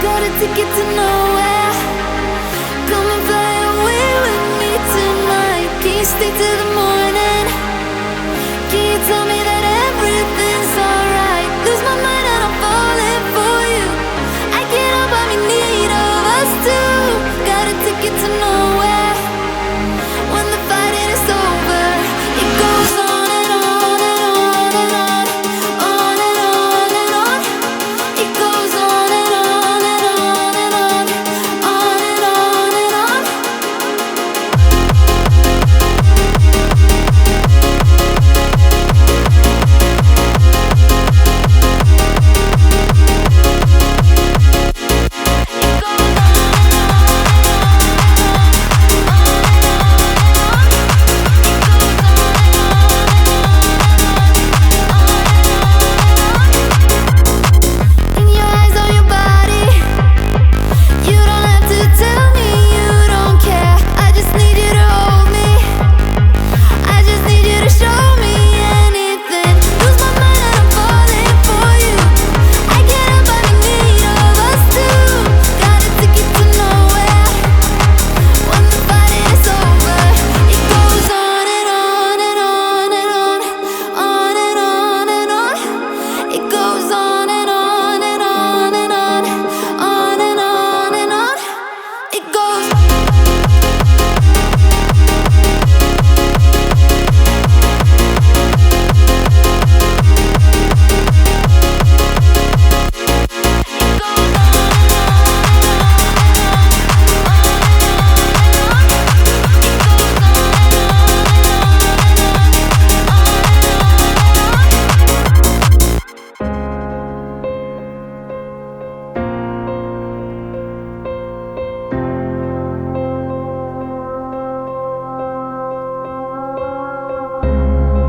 Got a ticket to nowhere. Come and fly away with me tonight. Can you stay till the morning? Can you tell me that everything's alright? Lose my mind and I'm falling for you. I can't help but be in need of us two. Got a ticket to nowhere. When the fighting is over, it goes on and on and on and on. On and on and on. It goes on and on and on and on. On and on and on. In your eyes, on your body, you don't have to tell me you don't care. I just need you to hold me. I just need you to show me anything. Lose my mind and I'm falling for you. I can't help but be in need of us two. Got a ticket to nowhere. When the fighting is over, it goes on and on and on and on. On and on and on. It goes on and on and on and on. On and on and on. It goes.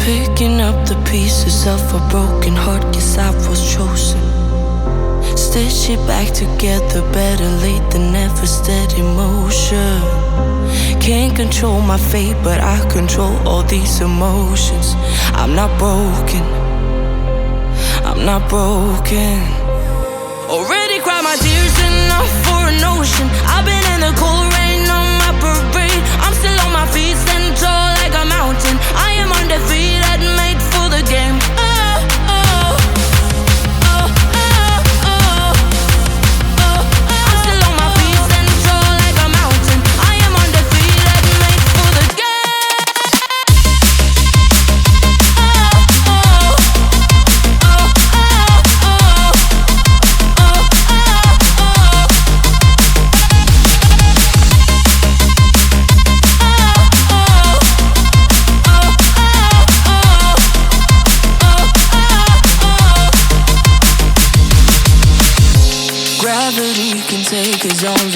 Picking up the pieces of a broken heart, guess I was chosen. Stitch it back together, better late than never, steady motion. Can't control my fate, but I control all these emotions. I'm not broken, I'm not broken. Already cried my tears enough for an ocean. I've been in the cold rain on my parade. I'm still on my feet, stand tall like a mountain. I am undefeated, made for the game. Oh, oh, oh, oh, oh, oh. I'm still on my feet, stand tall like a mountain. I am undefeated, made for the game. Oh, oh, oh, oh, oh, Gravity can take its own